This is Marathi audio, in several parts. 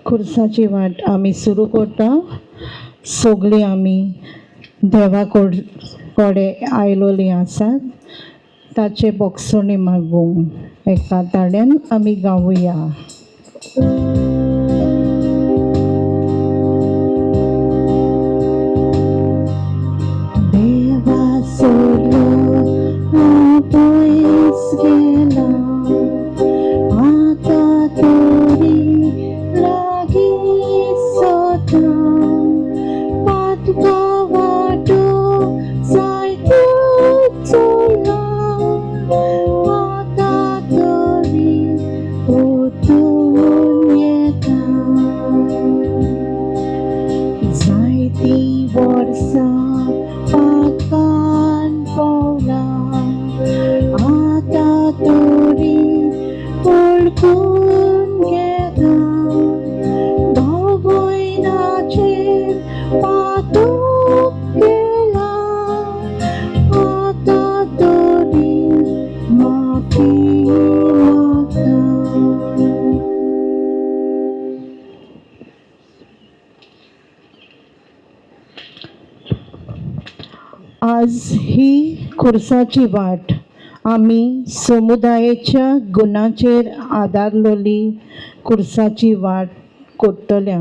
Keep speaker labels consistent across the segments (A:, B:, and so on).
A: खुर्साची वाट आमी सुरू करता. सगळीं आमी देवा कोडे आयलोलीं आसात. ताचे बोगसोणी मागूंक एका ताळ्यान आमी गावुया. देवा सोडलो हांव पयस गेला, आतां तरी लागीं सोदता. पातका वाटो जायत्यो चोयला, आतां तरी परतून येता. जायतीं वर्सां पातकान भोंवला, आतां तरी वळखून घेता. भाव भयणाचेर पातूक गेला, आतां तरी माफी मागता. आज ही खुर्साची वाट आमी समुदायाच्या गुणाचेर आदारलोली खुर्साची वाट कोत्तल्या.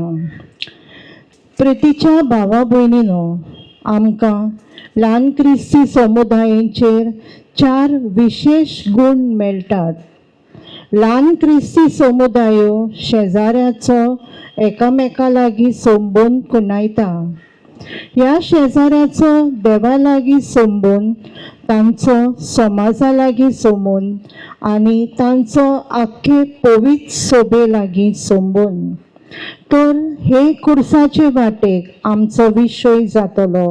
A: प्रितीच्या भावा भयणीनो, आमकां ल्हान क्रिस्ती समुदायाचेर 4 विशेश गुण मेळटात. ल्हान क्रिस्ती समुदायो शेजाऱ्याचो एकामेका लागीं संबोन कुणायता. ह्या शेजाऱ्याचो देवा लागीं संबोन, तांचो समाजा लागीं संबोन आनी तांचो आख्खे पवित्र सोबे लागीं संबोन. तर हे खुर्साचे वाटेक आमचो विशय जातलो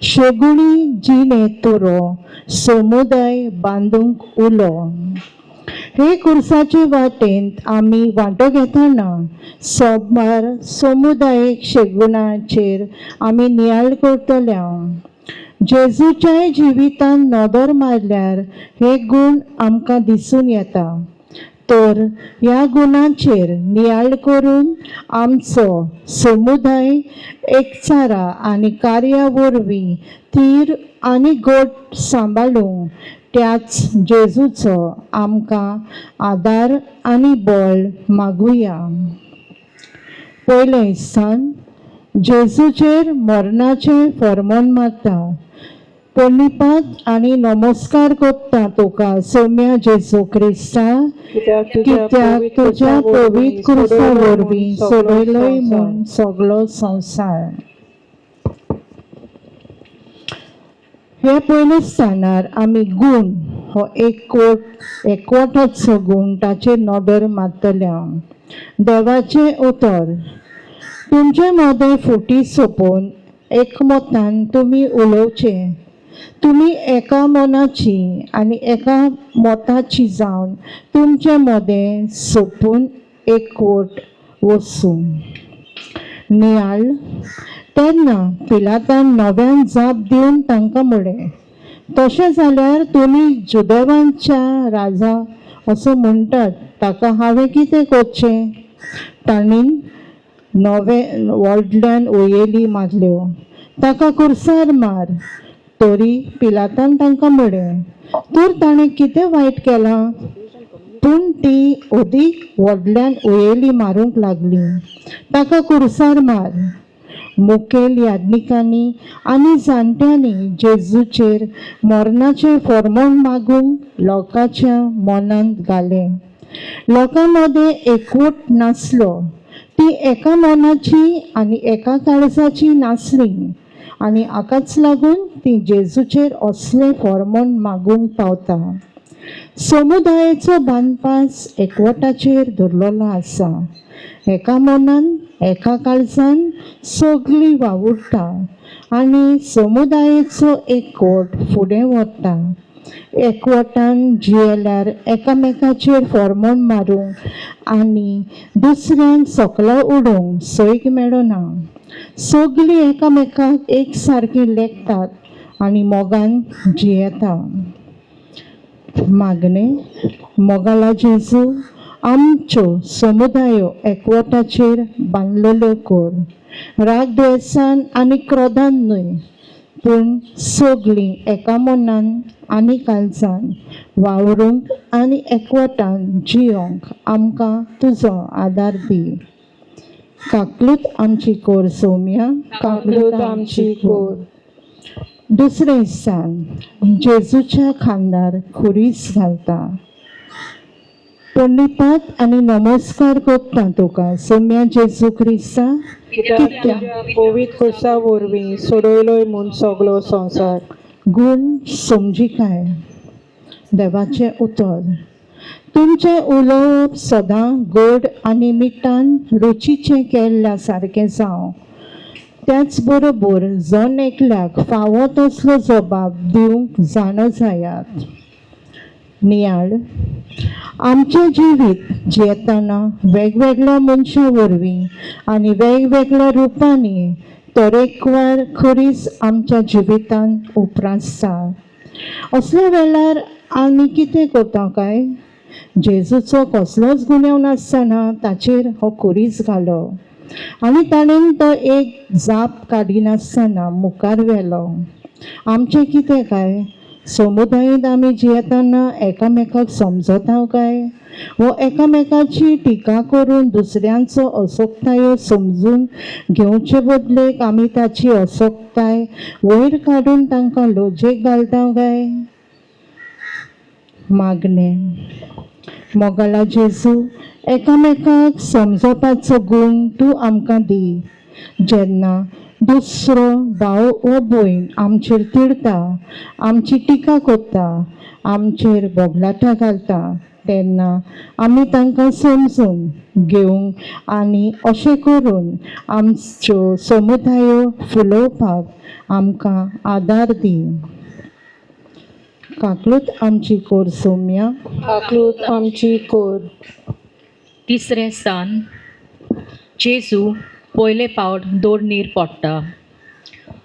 A: शेगुणी जिणे तुरो समुदाय बांदूंक उलो. हे खुर्साचे वाटेंत आमी वांटो घेतना सोमार समुदायीक शेगुणाचेर आमी नियाळ करतल्या. जेजूच्या जिवितान नदर मारल्यार हे गुण आमकां दिसून येता. तर ह्या गुणांचेर नियाळ करून आमचो समुदाय एकचारा आनी कार्या वरवीं थीर आनी घट सांबाळूंक त्याच जेजूचो आमकां आदार आनी बळ मागुया. पयलें स्थान जेजूचेर मरणाचें फर्मोन मारता. प्रणिपात आनी नमस्कार करता तुका सौम्या जेजू क्रिस्ता, कित्याक तुज्या पवित्र क्रुसा वरवीं सोडयलोय म्हूण सगळो संवसार. हे पयल्या स्थानार आमी गुण हो एकवटाचो गुण ताचेर नदर मारतल्या. देवाचे उतर. तुमचे मोदें फुटी सोपोवन एकमतान तुमी उलोवचे. तुमी एका मनाची आनी एका मोताची जावन तुमचे मोदें सोपून एकवट वचूं. नियाळ. तेन्ना पिलातान नव्यान जाप दिवन तांकां म्हळें, तशें जाल्यार तुमी जुदेवांच्या राजा असो म्हणटात, ताका हांवें कितें करचें? तांणी व्हडल्यान उयेली मारल्यो, ताका खुर्सार मार. तरी पिलातान तांकां म्हळें, तर ताणें कितें वायट केलां? पूण ती अदीक व्हडल्यान उयेली मारूंक लागली, ताका खुर्सार मार. मुखेल याजकांनी आनी जाणट्यांनी जेजूचेर मरणाचें फर्मोन मागूंक लोकांच्या मनांत घालें. लोकां मदें एकवट नासलो. ती एका मनाची आनी एका काळजाची नासली आनी हाकाच लागून ती जेजूचेर असलें फर्मोन मागूंक पावता. समुदायाचो बांदपास एकवटाचेर धरलेलो आसा. एका मनान एका काळजान सगळीं वावुरता आनी समुदायाचो एकवट फुडें व्हरता. एकवटान जियेल्यार एकामेकाचेर फर्मोन मारूंक आनी दुसऱ्यांक सकलो उडोवंक सैक मेळना. सगळीं एकामेकाक एक सारकी लेखतात आनी मोगान जियेता. मागणे. मोगाला जेजू, आमच्यो समुदायो एकवटाचेर बांदलेल्यो कोर राग द्वेसान आनी क्रोधान न्हय पूण सगळीं एका मनान आनी काळजान वावरूंक आनी एकवटान जियोंक आमकां तुजो आदार दी. काकलूत आमची कोर सौम्या,
B: काकलूत आमची कोर.
A: दुसरें स्थान जेजूच्या खांदार खुरीस घालता. पंडितात आनी नमस्कार करता तुका सौम्या जेजू क्रिस्ता,
B: कित्याक तुज्या पवित्र खुर्सा वरवीं सोडयलोय म्हूण सगळो संवसार.
A: गुण समजिकाय. देवाचें उतर. तुमचें उलोवप सदां गोड आनी मिठान रुचीचें केल्ल्या सारकें जावं. त्याच बरोबर जण एकल्याक फावो तसलो जबाब दिवंक जाणो जायात. नियाळ. आमचें जिवीत जियेतना वेगवेगळ्या मनशां वरवीं आनी वेगवेगळ्या रुपांनी तरेकवार खरीच आमच्या जिवितान उपरासता. असल्या वेळार आमी कितें करता काय? जेजूचो कसलोच गुन्यांव नासतना ताचेर हो खुरीस घालो आनी ताणें तो एक जाप काडिनासतना मुखार व्हेलो. आमचें कितें काय? समुदायांत आमी जियेतना एकामेकाक समजता काय वो एकामेकाची टिका करून दुसऱ्यांचो असोक्तायो समजून घेवचे बदलेक आमी ताची असोक्ताय वयर काडून तांकां लोजेक घालता काय? मागणें. मोगाला जेजू, एकामेकाक समजपाचो गूण तूं आमकां दी. जेन्ना दुसरो भाव वा भयण आमचेर तिडता, आमची टिका करता, आमचेर बोगलाटा घालता तेन्ना आमी तांकां समजून घेवंक आनी अशें करून आमच्यो समुदायो फुलोवपाक आमकां आदार दी. काकलूत आमची कोर सौम्या,
B: काकलूत आमची कोर.
C: तिसरें स्थान जेजू पयले फावट दोडणीर पडटा.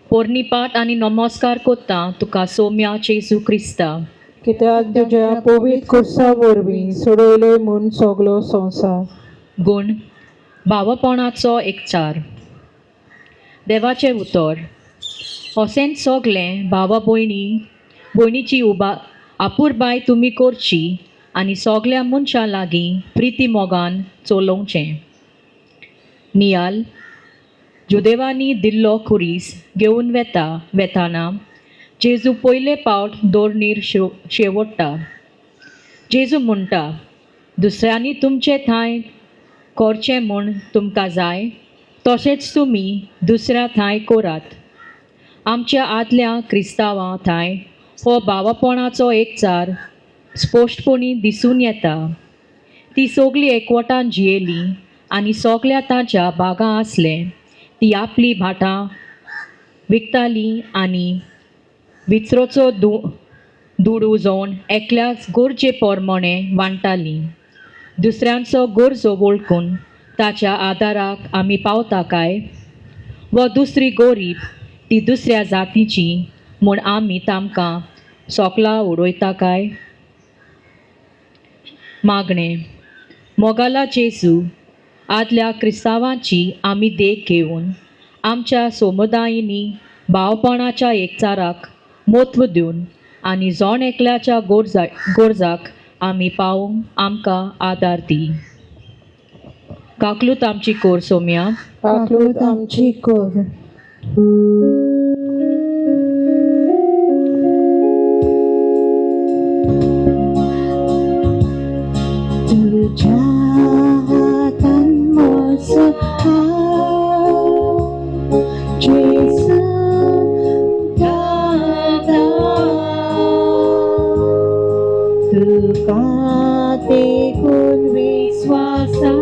C: पोरनिपाट आनी नमस्कार कोत्ता तुका सौम्या जेजू क्रिस्ता,
B: कित्याक तुज्या पवित्र खुर्सा वरवीं सोडयलोय म्हूण सगळो संवसार.
C: गूण भावपणाचो एकचार. देवाचें उतर. अशेंच सगळें भावा भयणीची आपुरबाय तुमी करची आनी सगळ्या मनशां लागीं प्रिती मोगान चलोवचें. नियाल. जुदेवांनी दिल्लो खुरीस घेवन वेताना जेजू पयले फावट दोडणीर शेवडटा. जेजू म्हणटा, दुसऱ्यांनी तुमचें थंय करचें म्हूण तुमकां जाय तशेंच तुमी दुसऱ्या थंय करात. आमच्या आदल्या क्रिस्तांवां थंय हो भावपणाचो एकचार स्पश्टपणी दिसून येता. ती सगळीं एकवटान जियेलीं आनी सगळ्या तांच्या बागां आसले. ती आपली भाटां विकतालीं आनी विचरोचो दुडू जावन एकल्याच गरजे पोरमोणें वांटतालीं. दुसऱ्यांचो गरजो वळखून ताच्या आदाराक आमी पावता काय? व दुसरी गरीब ती दुसऱ्या जातीची म्हूण आमी तांकां सोकला उडयता काय? मागणें. मोगाला जेजू, आदल्या क्रिस्तांवांची आमी देख घेवन आमच्या समुदायांनी भावपणाच्या एकचाराक म्हत्व दिवन आनी जण एकल्याच्या गरजाक आमी पावूंक आमकां आदार दी. काकलूत आमची कोर सौम्या,
B: काकलूत आमची कोर.
A: तुझ्या हातान म्हजो हात जेजू दादा, तुका देखून विश्वासा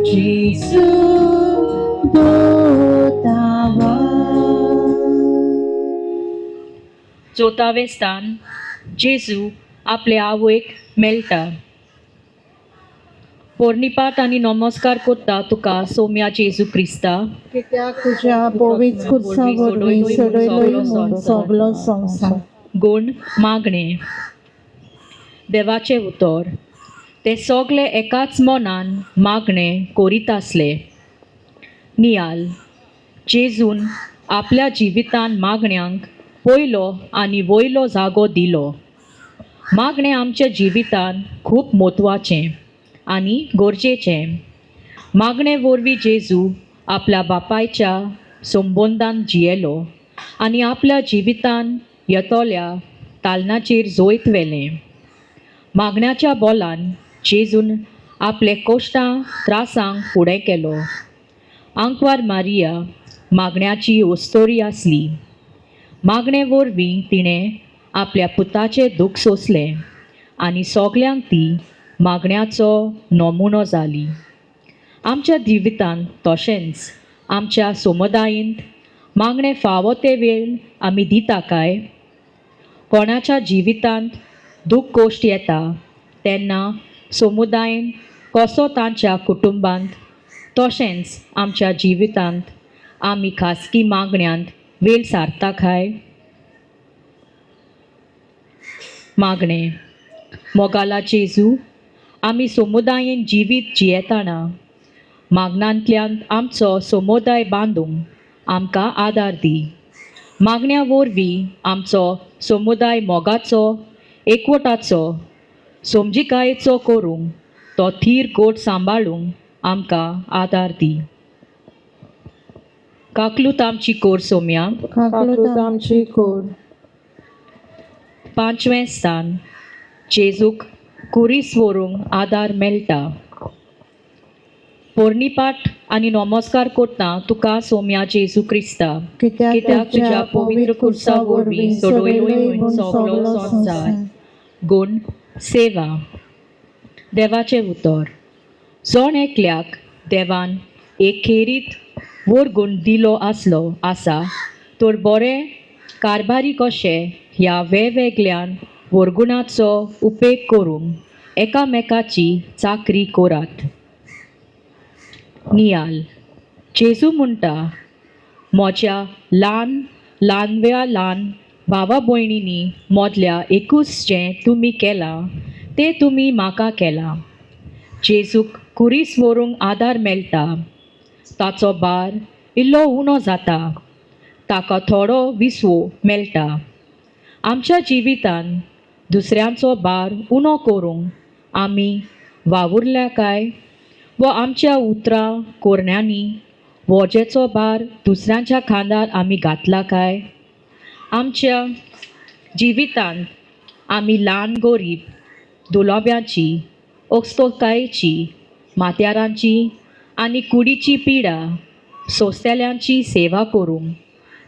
A: जेजू दोतावा.
C: चौथावें स्थान जेजू आपल्या आवयक मेळटा. पोरनिपाट आनी नमस्कार कोत्ता तुका सौम्या जेजू क्रिस्ता,
A: कित्याक तुज्या पवित्र खुर्सा वरवीं सोडयलोय म्हूण सगळो संवसार.
C: गूण मागणें. देवाचें उतर. ते सगळे एकाच मनान मागणें करीत आसले. नियाल जेजून आपल्या जिवितान मागण्यांक पयलो आनी वयलो जागो दिलो. मागणें आमच्या जिवितान खूब म्हत्वाचें आनी गरजेचें. मागणे वरवीं जेजू आपल्या बापायच्या संबंदान जियेलो आनी आपल्या जिवितान येतोल्या तालनाचेर जोयत व्हेलें. मागण्याच्या बोलान जेजून आपले कश्टां त्रासांक फुडें केलो. आंकवार मारिया मागण्याची ओस्तोरी आसली. मागणे वरवीं तिणें आपल्या पुताचें दूख सोंसलें आनी सगल्यांक ती मागण्याचो नमुनो जाली. आमच्या जिवितांत तशेंच आमच्या समुदायांत मागणें फावो ते वेळ आमी दिता काय? कोणाच्या जिवितांत दूख गोश्ट येता तेन्ना समुदायान कसो तांच्या कुटुंबांत तशेंच आमच्या जिवितांत आमी खासगी मागण्यांत वेळ सारता काय? मागणें मोगाला जेजू, आमी समुदायान जिवीत जियेताना मागणांतल्यान आमचो समुदाय बांदूंक आमकां आदार दी. मागण्या वरवीं आमचो समुदाय मोगाचो, एकवटाचो, समजिकायेचो करूंक तो थीर गोट सांबाळूंक आमकां आदार दी. काकलूत आमची कोर सोम्या.
B: काकलूत आमची कोर.
C: 5वें स्थान जेजूक कुरीस व्हरूंक आदार मेळटा. पोरणीपाट आनी नमस्कार करता तुका सोम्या जेजू क्रिस्ता, कित्याक तुज्या पवित्र कुर्सा वरवीं सोडवलोय म्हूण सगलो संवसार. गूण सेवा. देवाचें उतर. जोण एकल्याक देवान एक खेरीत वर गूण दिलो आसा तर बरें कारभारी कशें ह्या वेगवेगळ्यान वरगुणाचो उपेग करूंक एकामेकाची चाकरी करात. नियाल जेजू म्हणटा, म्हज्या ल्हान भावा भयणींनी मोदल्या एकूच जें तुमी केलां तें तुमी म्हाका केलां. जेजूक कुरीस व्हरूंक आदार मेळटा. ताचो भार इल्लो उणो जाता. ताका थोडो विसवो मेळटा. आमच्या जिवितान दुसऱ्यांचो भार उणो करूंक आमी वावुरल्या काय? वा आमच्या उतरां कोरण्यांनी वजेचो भार दुसऱ्यांच्या खांदार आमी घातला काय? आमच्या जिवितांत आमी ल्हान गरीब, दुलोब्यांची, ओस्तोकायेची, माथ्यारांची आनी कुडीची पिडा सोंसतेल्यांची सेवा करूंक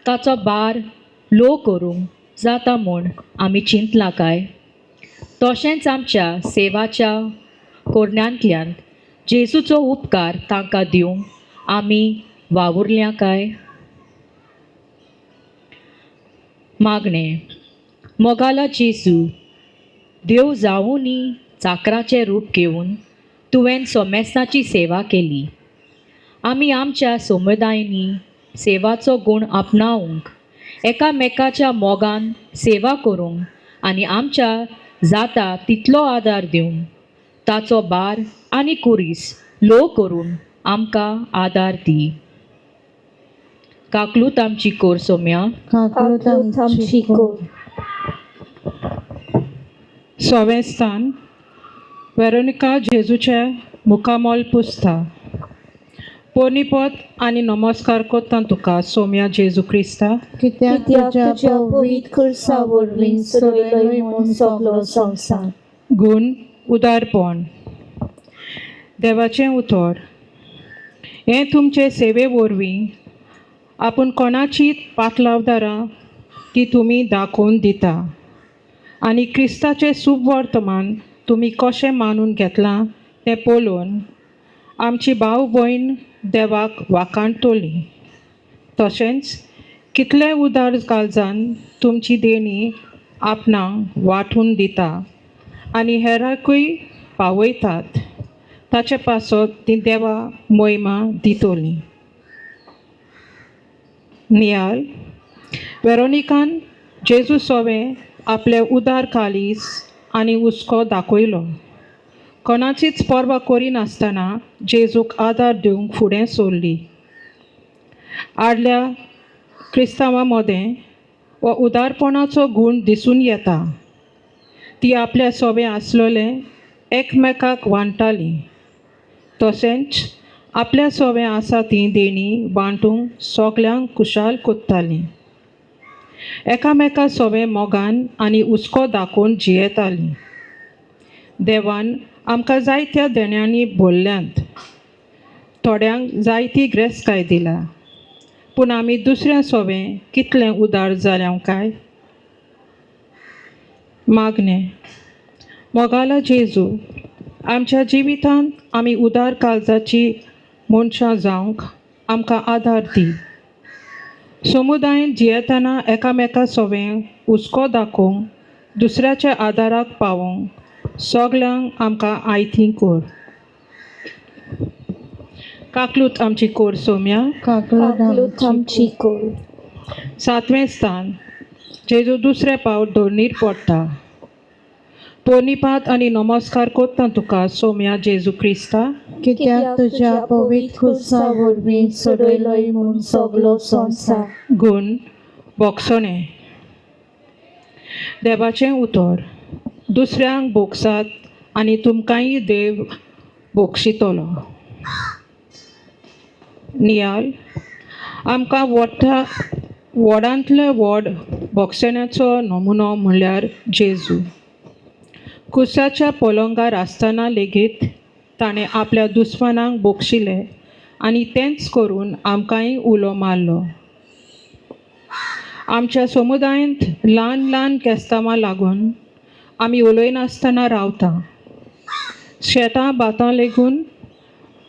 C: ताचो भार लो करूंक जाता म्हूण आमी चिंतलां काय? तशेंच आमच्या सेवाच्या कोरण्यांतल्यान जेजूचो उपकार तांकां दिवंक आमी वावुरल्या काय? मागणें. मोगाला जेजू, देव जावुनी चाकराचें रूप घेवन तुवें सोमेस्ताची सेवा केली. आमी आमच्या समुदायांनी सेवाचो गूण आपणावंक, एकामेकाच्या मोगान सेवा करूंक आनी आमच्या जाता तितलो आदार दिवंक ताचो भार आनी कुरीस लो करून आमकां आदार दी. काकलूत आमची कोर सोम्या.
A: काकलूत आमची कोर.
B: 6वें स्थान वेरोनिका जेजूचे मुखामोल पुसता. पोरनीपत आनी नमस्कार करता तुका सोम्या जेजू क्रिस्ता,
A: कित्याक तुज्या पवित्र कुर्सा वरवीं सोडवलोय म्हूण सगलो संवसार.
B: गूण उदारपण. देवाचें उतर. हें तुमचे सेवे वरवीं आपूण कोणाची पाटलावदारां ती तुमी दाखोवन दिता आनी क्रिस्ताचें शुभ वर्तमान तुमी कशें मानून घेतलां तें पळोवन आमची भाव भयण देवाक वाखाणटली. तशेंच कितले उदार काळजान तुमची देणी आपणाक वांटून दिता आनी हेरांकूय पावयतात. ताचे पासत ती देवा मोहिमा दितली. नियाल वेरोनिकान जेजू सोवे आपले उदार कालीस आनी हुस्को दाखयलो. कोणाचीच पर्वा करिनासतना जेजूक आदार दिवंक फुडें सरली. आदल्या क्रिस्तांवां मदें हो उदारपणाचो गूण दिसून येता. ती आपल्या सोबे आसलोले एकमेकाक वांटतालीं. तशेंच आपल्या सोबे आसा तीं देणी वांटूंक सगल्यांक खुशाल कोत्तालीं. एकामेका सोबे मोगान आनी हुस्को दाखोवन जियेतालीं. देवान आमकां जायत्या देण्यांनी भरल्यांत. थोड्यांक जायती ग्रेस्तकाय दिला, पूण आमी दुसऱ्या सोबें कितलें उदार जाल्या काय. मागणें. मोगाला जेजू, आमच्या जिवितांत आमी उदार काळजाची मनशां जावंक आमकां आदार दी. समुदायान जियेतना एकामेका सोबें हुस्को दाखोवंक दुसऱ्याच्या आदाराक पावोवंक सगल्यांक आमकां आयती कर. काकलूत आमची कोर सोम्या.
A: काकलूत
D: आमची कोर.
B: 7वें स्थान. जेजू दुसरे पावट धोरणीर पडटा. पोरनिपात आनी नमस्कार कोत्ता तुका सोम्या जेजू क्रिस्ता.
A: कित्याक तुज्या पवित्र खुर्सा वरवीं सोडयलोय म्हूण सगलो संवसार.
B: गूण बोगसोणें. देवाचें उतर. दुसऱ्यांक बोगसात आनी तुमकांय देव बोगशितलो. नियाल. आमकां व्हडांतले व्हड बोगसण्याचो नमुनो म्हणल्यार जेजू. खुर्साच्या पलंगार आसतना लेगीत ताणें आपल्या दुस्मानांक बोगशिले आनी तेंच करून आमकांय उलो मारलो. आमच्या समुदायांत ल्हान ल्हान केस्तांवां लागून आमी उलयनासतना रावता. शेतां भातां लेगून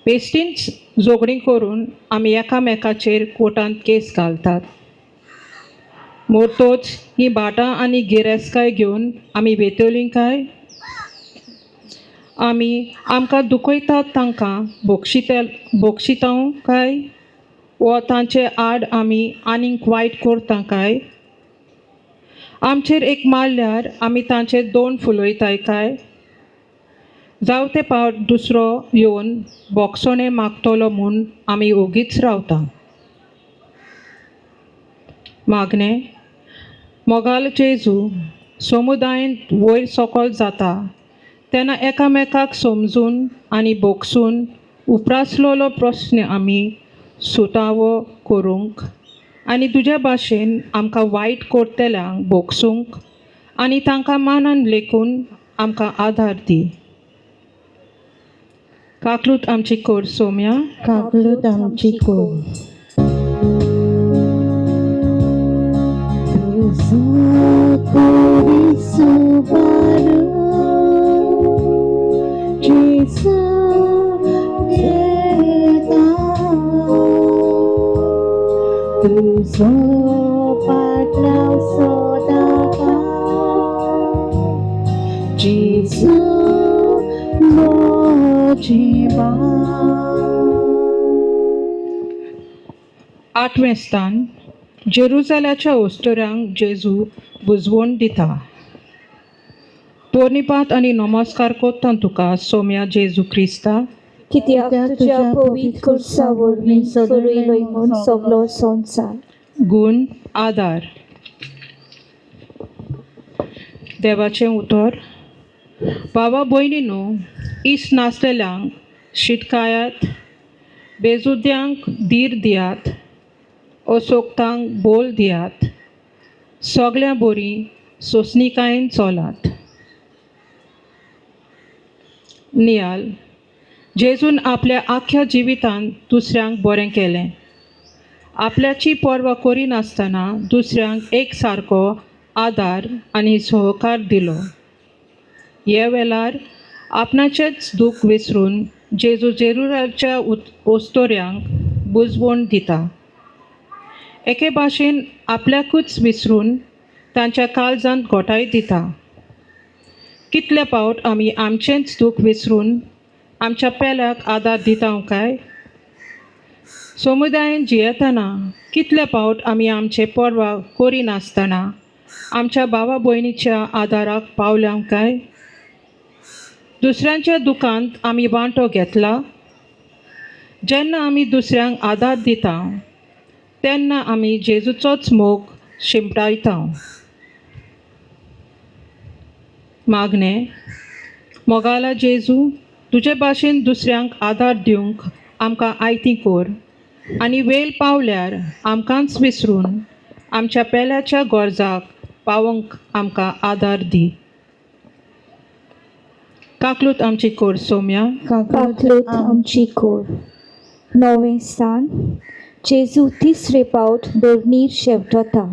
B: बेश्टीच झगडीं करून आमी एकामेकाचेर कोर्टांत केस घालतात. मोर्तोच हीं भाटां आनी गिरेस्तकाय घेवन आमी वेतोलीं काय. आमी आमकां दुखयतात तांकां बोगशितांव काय, वो तांचे आड आमी आनीक वायट करता काय. आमचेर एक मारल्यार आमी तांचे 2 फुलोयताय काय. जावते पावट दुसरो येवन बोगसोणें मागतलो म्हूण आमी ओगीच रावता. मागणें. मोगाल जेजू, समुदायांत वयर सकयल जाता तेन्ना एकामेकाक समजून आनी बोगसून उप्रासलोलो प्रस्न आमी सुटावो करूंक आनी तुज्या भाशेन आमकां वायट करतल्यांक बोगसूंक आनी तांकां मानान लेखून आमकां आदार दी. काकलूत आमची कोर सोम्या.
A: काकलूत आमची कोर.
B: आठवें स्थान. जेरुजाल्याच्या ओस्तोऱ्यांक जेजू बुजवण दिता. पोरनिपात आनी नमस्कार कोत्ता तुका सोम्या जेजू क्रिस्ता.
D: कित्याक तुज्या पवित्र खुर्सा वरवीं सोडयलोय म्हूण सगलो संवसार.
B: गूण आदार. देवाचें उतर. भावा भयणीनो, इश्ट नासलेल्यांक शिटकायात, बेजुद्यांक धीर दियात, असोक्तांक बोल दियात, सगल्या बरी सोंसणीकायेन चलात. नियाल. जेजून आपल्या आख्या जिवितांत दुसऱ्यांक बरें केलें. आपल्याची पर्वा करिनासतना दुसऱ्यांक एक सारको आदार आनी सहकार दिलो. हे वेळार आपणाचेंच दूख विसरून जेजू जेरुजाल्याच्या ओस्तोऱ्यांक बुजवण दिता. एके भाशेन आपल्याकूच विसरून तांच्या काळजांत घोटाय दिता. कितले पावट आमी आमचेंच दूख विसरून आमच्या पेल्याक आदार दिता काय. समुदायान जियेतना कितले पावट आमी आमचे पर्वा करिनासतना आमच्या भावा भयणीच्या आदाराक पावल्या काय. दुसऱ्यांच्या दुखांत आमी वांटो घेतला. जेन्ना आमी दुसऱ्यांक आदार दिता तेन्ना आमी जेजूचोच मोग शिंपडायता. मागणें. मोगाला जेजू, तुजे भाशेन दुसऱ्यांक आदार दिवंक आमकां आयती कोर आनी वेळ पावल्यार आमकांच विसरून आमच्या पेल्याच्या गरजाक पावोवंक आमकां आदार दी. काकलूत आमची कोर सौम्या.
D: काकलूत आमची कोर. 9वें स्थान. जेजू तिसरे पावट दोरनीर शेवटता.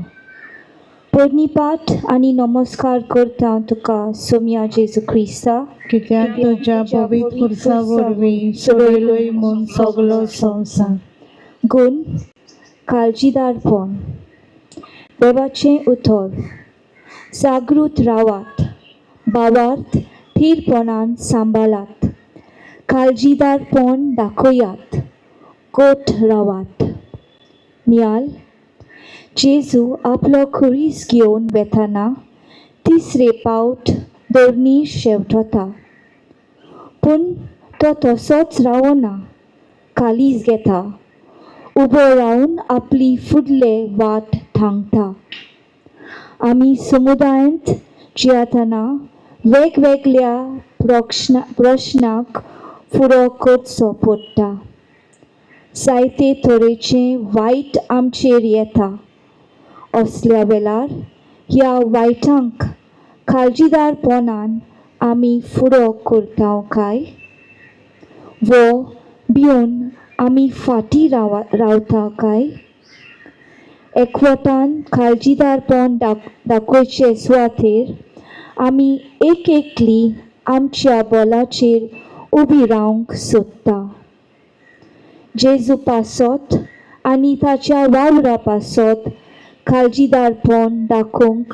D: प्रणिपात आनी नमस्कार करता तुका सौम्या जेजू क्रिस्ता,
A: कित्याक तुज्या पवित्र कुर्सा वरवीं सोडयलोय म्हूण सगलो संवसार.
D: गुण. काळजीदारपण. देवाचें उतर. जागृत रावात. भावार्थ थीरपणान सांबाळात. काळजीदारपण दाखयात. गोठ रावात. नियाल. जेजू आपलो खुरीस घेवन वेताना तिसरे पावट दोरनीर शेवटता. पूण तो तसोच रावना, कालीज घेता. उबो रावन आपली फुडले वाट थांगता. आमी समुदायांत जियेतना वेगवेगळ्या प्रश्नाक फुडो करचो पडटा. जायते तरेचे वायट आमचेर येता. असल्या वेळार ह्या वायटांक काळजीदारपणान आमी फुडो करता काय? वो भिवन आमी फाटीं रावता काय? एकवटान काळजीदारपण दाखोवचे सुवातेर आमी एक एकली आमच्या बोलाचेर उबी रावंक सोदता. जेजू पासत आनी ताच्या वावरा पासत काळजीदारपण दाखोवंक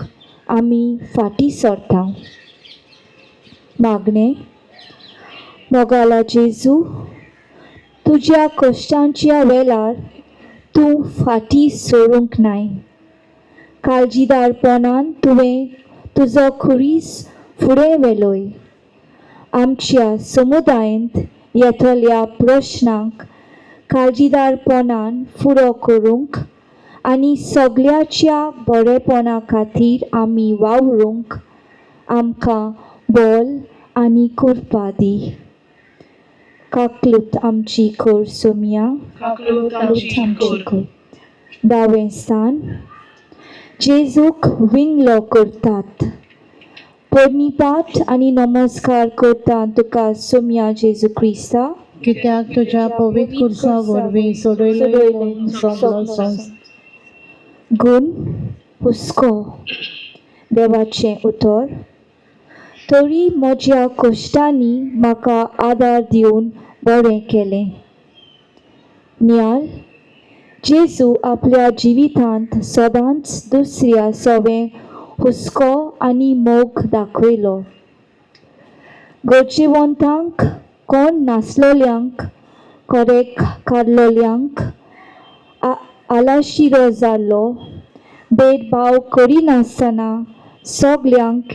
D: आमी फाटीं सरता. मागणें. मोगाला जेजू, तुज्या कश्टांच्या वेळार तूं फाटीं सोरूंक नाय. काळजीदारपणान तुवें तुजो खुरीस फुडें व्हेलोय. आमच्या समुदायांत येतल्या प्रश्नांक काळजीदारपणान फुडो करूंक आनी सगळ्याच्या बरेपणा खातीर आमी वावरूंक आमकां बोल आनी कृपा दी. काकलूत आमची कोर सौम्या.
B: काकलूत आमची कोर.
D: 10वें स्थान. जेजूक विंगलो करतात. प्रणिपात आनी नमस्कार करता तुका सौम्या जेजू क्रिस्ता,
A: कित्याक तुज्या पवित्र कुर्सा वरवीं सोडयलोय म्हूण सगलो संवसार.
D: गुण. हुस्को. देवाचें उतर. तरी म्हज्या कश्टांनी म्हाका आदार दिवन बरें केलें. नियाल. जेजू आपल्या जिवितांत सदांच दुसऱ्या सवें हुस्को आनी मोग दाखयलो. गरजेवंतांक, कोण नासलोल्यांक, कोरेक काडलोल्यांक, आलाशिरो जाल्लो, भेदभाव करिनासतना सगल्यांक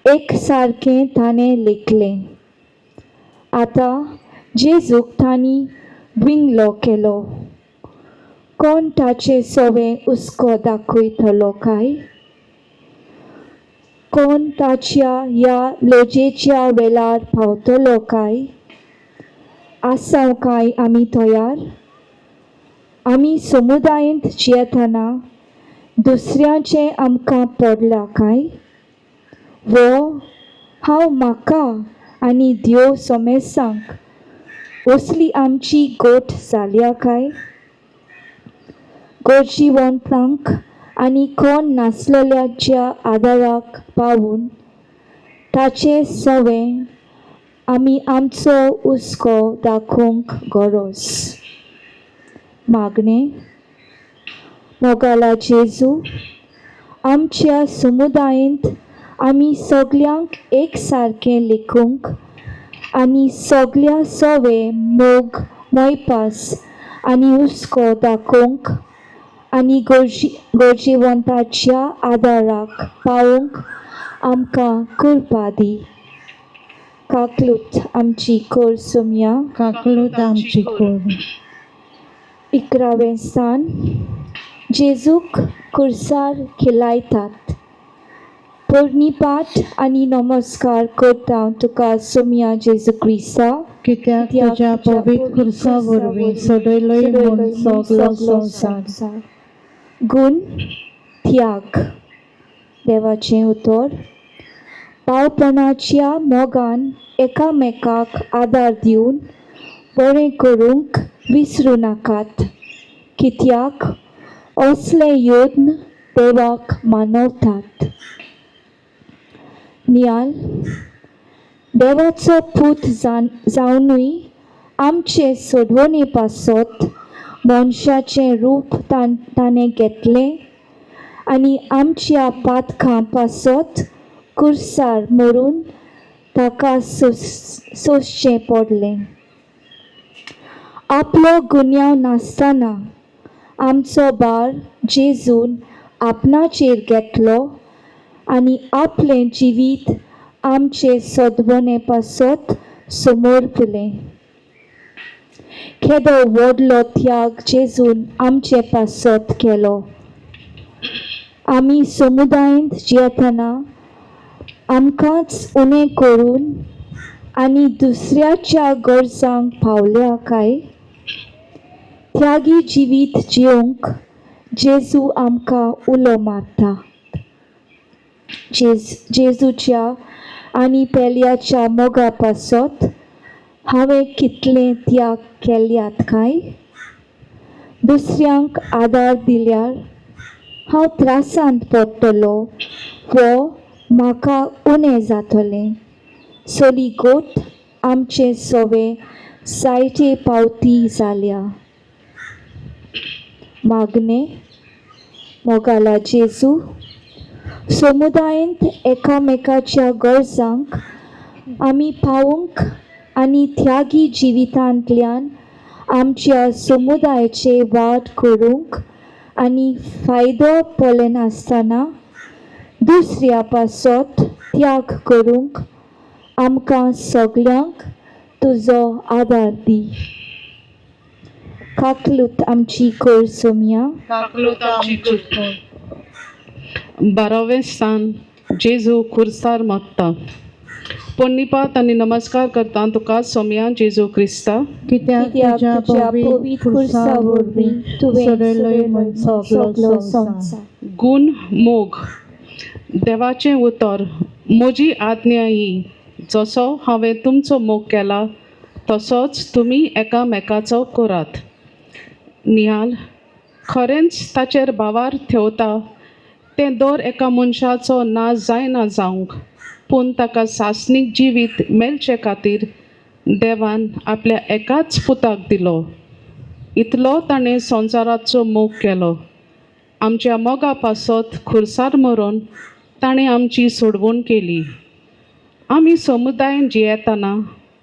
D: एक सारकें ताणें लेखलें. आतां जेजूक तांणी विंगलो केलो. कोण ताचे सवें हुस्को दाखयतलो काय? कोण ताच्या ह्या लोजेच्या वेळार पावतलो काय? आसाव काय आमी तयार? आमी समुदायांत जियेतना दुसऱ्याचें आमकां पडलां काय? वो हांव म्हाका आनी देव सोमेसांक असली आमची गोठ जाल्या काय? गरजेवंतांक आनी कोण नासलेल्याच्या आदाराक पावून ताचे सवें आमी आमचो हुस्को दाखोवंक गरज. मागणें. मोगाला जेजू, आमच्या समुदायांत आमी सगल्यांक एक सारकें लेखूंक आनी सगल्या सवें मोग मोयपास आनी हुस्को दाखोवंक आनी गरजेवंताच्या आदाराक पावोवंक आमकां कृपा दी. काकलूत आमची कोर सोम्या.
A: काकलूत आमची कोर.
D: 11वें स्थान जेजूक खुर्सार खिलायतात. पोरणीपाठ आनी नमस्कार करता तुका सोम्या जेजू क्रिस्ता.
A: कित्याक तुज्या पवित्र खुर्सा वरवीं सडयलोय म्हूण सगलो संवसार.
D: गुण त्याग. देवाचें उतर. पावपणाच्या मोगान एकामेकाक आदार दिवन बरें करूंक विसरूं नाकात, कित्याक असले यत्न देवाक मानवतात. नियाल. देवाचो पूत जावनूय आमचे सोडवणे पासत मनशाचें रूप ताणें घेतलें आनी आमच्या पातकां पासत खुर्सार मरून ताका सोंसचें पडलें. आपलो गुन्यांव नासतना आमचो बार जेजून आपणाचेर घेतलो आनी आपलें जिवीत आमचे सोदवणे पासत समर्पिलें. केदो व्हडलो त्याग जेजून आमचे पासत केलो. आमी समुदायांत जियेतना आमकांच उणें करून आनी दुसऱ्याच्या गरजांक पावल्या काय? त्यागी जिवीत जिवंक जेजू आमकां उलो मारता. जेजूच्या आनी पेल्याच्या मोगा पासत हांवें कितलें त्याग केल्यात काय? दुसऱ्यांक आदार दिल्यार हांव त्रासांत पडटलो वो म्हाका उणें जातलें. सोलिगोट आमचे सवे जायते पावती जाल्या. मागणे. मोगाला जेजू. समुदायांत एकामेकाच्या गरजांक आमी पावूंक आनी त्यागी जिवितांतल्यान आमच्या समुदायाचे वाड करूंक आनी फायदो पडले नासतना दुसऱ्या पासत त्याग करूंक आमकां सगल्यांक तुजो आदार दी. काकलूत आमची कोर सोम्या.
B: काकलूत आमची कोर. 12वें स्थान जेजू खुर्सार मत्ता. पोरणीपाठ आनी नमस्कार करता तुका सोम्या जेजू क्रिस्ता.
A: कित्याक तुज्या पवित्र खुर्सा वरवीं
D: तुवें
A: सडयलोय म्हूण सगलो संवसार.
B: गुण मोग. देवाचें उतर. म्हजी आज्ञा ही जसो हांवें तुमचो मोग केला तसोच तुमी एकामेकाचो करात. नियाल. खरेंच ताचेर बावार ठेवता तें दर एका मनशाचो नाश जायना जावंक, पूण ताका सासणीक जिवीत मेलचे खातीर देवान आपल्या एकाच पुताक दिलो. इतलो ताणें संवसाराचो मोग केलो. आमच्या मोगा पासत खुर्सार मरून ताणें आमची सोडवण केली. आमी समुदायान जियेतना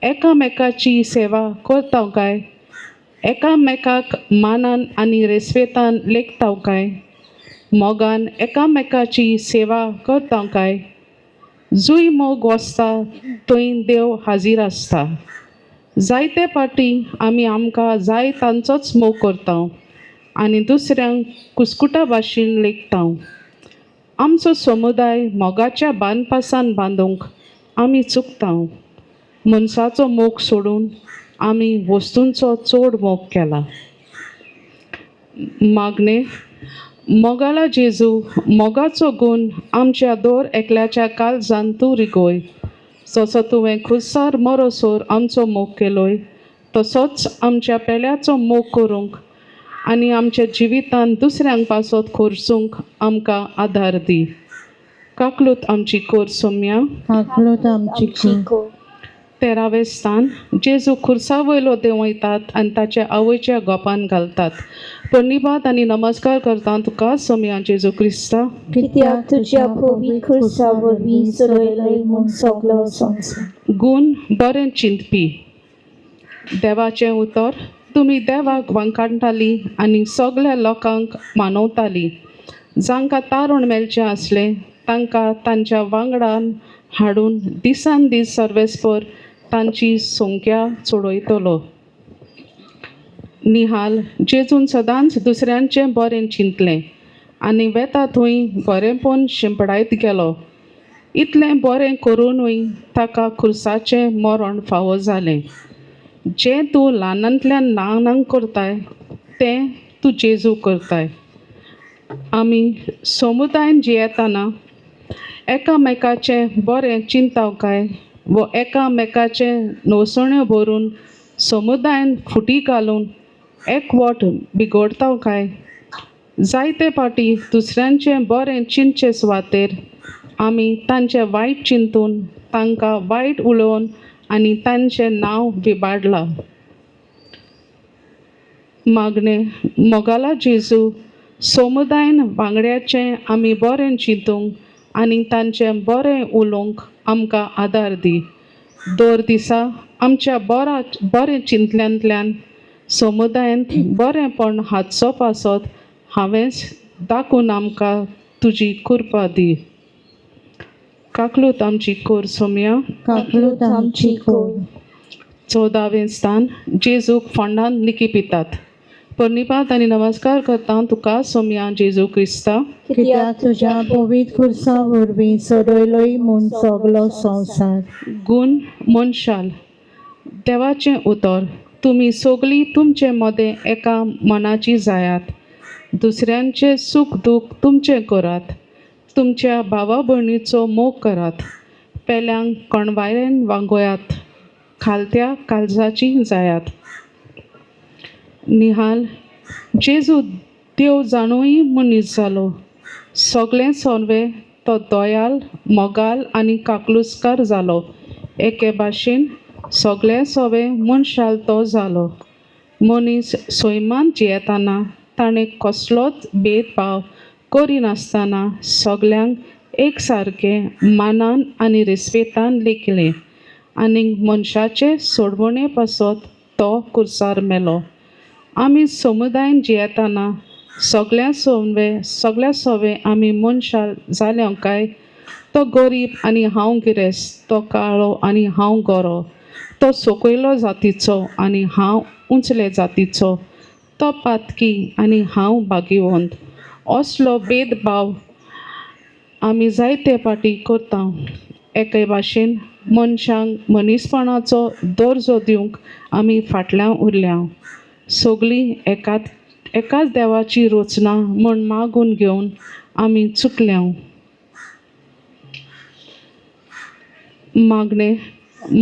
B: एकामेकाची सेवा करता काय? एकामेकाक मानान आनी रेस्पेतान लेखता काय? मोगान एकामेकाची सेवा करता काय? जुंय मोग वसता थंय देव हाजीर आसता. जायते पाटी आमी आमकां जाय तांचोच मोग करता आनी दुसऱ्यांक कुस्कुटा भाशेन लेखता. आमचो समुदाय मोगाच्या बांदपासान बांदूंक आमी चुकता. मनशाचो मोग सोडून आमी वस्तूंचो चड मोग केला. मागणे. मोगाला जेजू. मोगाचो गुण आमच्या दर एकल्याच्या काळजांत तूं रिगोय. जसो तुवें खुर्सार मरोसोर आमचो मोग केलोय तसोच आमच्या पेल्याचो मोग करूंक आनी आमच्या जिवितांत दुसऱ्यांक पासत खोरसूंक आमकां आदार दी. काकलूत आमची कोर सोम्या.
A: काकलूत आमची कोर.
B: 13वें स्थान जेजू खुर्सा वयलो देंवयतात आनी ताच्या आवयच्या गोपान घालतात. प्रणिपात आनी नमस्कार करता तुका सोम्या जेजू क्रिस्ता.
D: कित्याक तुज्या पवित्र खुर्सा वरवीं सडयलोय म्हूण सगलो संवसार.
B: गुण बरें चिंतपी. देवाचें उतर. तुमी देवाक वंकाणटाली आनी सगळ्या लोकांक मानवताली. जांकां तारण मेलचें आसलें तांकां तांच्या वांगडान हाडून दिसान दीस सर्वेस्पर तांची संख्या चडयतलो. निहाल जेजून सदांच दुसऱ्यांचें बरें चिंतलें आनी वेता थंय बरेंपण शिंपडायत गेलो. इतलें बरें करूनय ताका खुर्साचें मरण फावो जालें. जें तूं ल्हानांतल्यान ल्हानांक करताय तें तूं जेजू करताय. आमी समुदायान जियेतना एकामेकाचें बरें चिंताव काय वो एकामेकाचें नवसण्यो भरून समुदायान फुटी घालून एकवट बिगडताव काय. जायते पाटी दुसऱ्यांचें बरें चिंतचे सुवातेर आमी तांचें वायट चिंतून तांकां वायट उलोवन आनी तांचें नांव बिबाडलां. मागणें मोगाला जेजू समुदायान वांगड्याचें आमी बरें चिंतूंक आनी तांचें बरें उलोवंक आमकां आदार दी. दर दिसा आमच्या बरें चिंतल्यांतल्यान समुदायांत बरेंपण हाडचो पासत हांवेंच दाखून आमकां तुजी कृपा दी. काकलूत आमची कोर सोम्या.
D: काकलूत आमची कोर.
B: 14वें स्थान जेजूक फोंडांत लिखिपितात. प्रणिपात आनी नमस्कार करता तुका सोम्या जेजू क्रिस्ता.
A: कित्याक तुज्या पवित्र खुर्सा वरवीं सडयलोय म्हूण सगलो संवसार.
B: गूण मनशाल देवाचें उतर. तुमी सगळीं तुमचे मदें एका मनाची जायात. दुसऱ्यांचें सूख दूख तुमचें करात. तुमच्या भावा भयणीचो मोग करात. पेल्यांक कणवायेन वांगोयात. खालत्या काळजाची जायात. निहाल जेजू देव जाणूय मनीस जालो. सगळें सोर्वे तो दयाल मोगाल आनी काकलुसकार जालो. एके भाशेन सगळें सोवे मनशाल तो जालो. मनीस सैमान जियेतना ताणें कसलोच भेदभाव करिनासतना सगल्यांक एक सारकें मानान आनी रेस्पेतान लेखलें आनी मनशाचे सोडवणे पासत तो खुर्सार मेलो. आमी समुदायान जियेतना सगळ्या सोवे आमी मनशाल जाल्यो काय. तो गरीब आनी हांव गिरेस्त. तो काळो आनी हांव गोरो. तो सकयलो जातीचो आनी हांव उंचले जातीचो. तो पातकी आनी हांव भाग्यवंत. असलो भेदभाव आमी जायते पाटी करता. एके भाशेन मनशांक मनीसपणाचो दर्जो दिवंक आमी फाटल्यान उरल्या. सगळीं एकाच देवाची रचना म्हूण मागून घेवन आमी चुकल्या. मागणें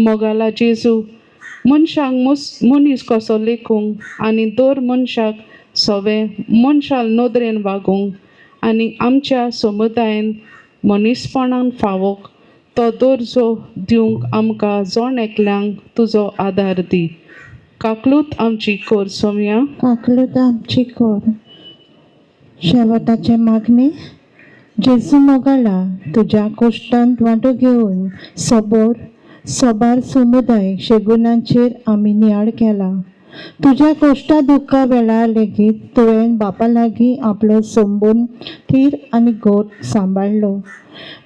B: मोगाला जेजू मनशांक मनीस कसो लेखूंक आनी दर मनशाक सवें मनशाल नदरेन वागूंक आनी आमच्या समुदायान मनीसपणान फावोक तो दर्जो दिवंक आमकां जोण एकल्यांक तुजो आदार दी. काकलूत आमची कोर सोम्या.
A: काकलूत आमची कोर. शेवटाचे मागणे. जेजू मोगाला तुज्या कश्टांत वांटो घेवन सोबार समुदाय शेगुणांचेर आमी नियाळ केला. तुज्या कश्टा दुख्खा वेळार लेगीत तुवें बापा लागीं आपलो संबून थीर आनी घोट सांबाळ्ळो.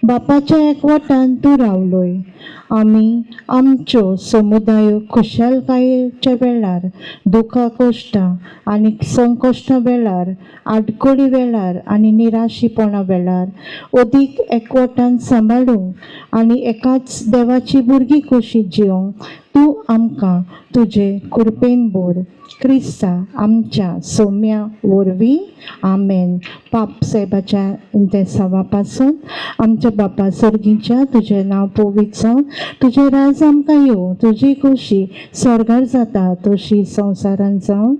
A: बापाच्या एकवटान तूं रावलोय. आमी आमच्यो समुदायो खुशालकायेच्या वेळार दुखा कश्टां आनी संकश्टा वेळार आडकोळी वेळार आनी निराशीपणा वेळार अदीक एकवटान सांबाळूंक आनी एकाच देवाची भुरगीं कशी जियोंक तूं आमकां तुजे कृपेन बोर. क्रिस्ता आमच्या सोम्या वरवीं. आमेन. पाप साहेबाच्या इंतेसावा पासून आमच्या बापा सर्गीच्या तुजें नांव पवित्र जावं. तुजें राज आमकां येवं. तुजी खुशी स्वर्गार जाता तशी संवसारान जावं.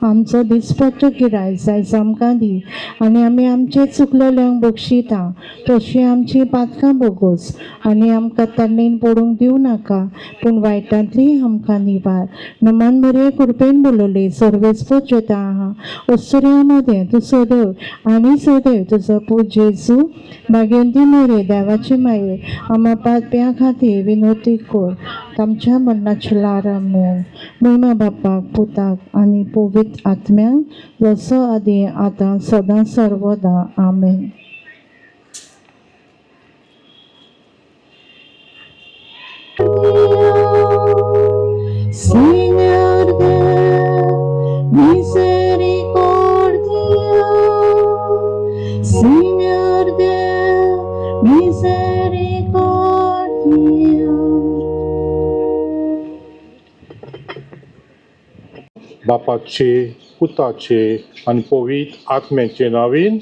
A: आमचो दिसपट्टो गिरायक जायज आमकां दी आनी आमी आमचे चुकलेल्यांक बक्षिता तशी आमची पातकां बोगोस आनी आमकां तल्लेन पडूंक दिवं नाका पूण वायटांतली आमकां निवार. नमान बरे कृपेन बोलोले सर्वेस्पर जेता आहा ओस्तुऱ्या मदें तूं सदैव आनी सदैव तुजो पूत जेजू भाग्यवंती मोरे देवाची माये आमा पातप्यां खातीर विनोती कोर. आमच्या मरणाच्या लाराम महिमा बापाक पुताक आनी पवित्र आत्म्यांक जसो आदी आतां सदां सर्वदा. आमेन. Señor de misericordia, Señor de misericordia.
E: बापाचे पुताचे आणि पवित्र आत्म्याचे नावीन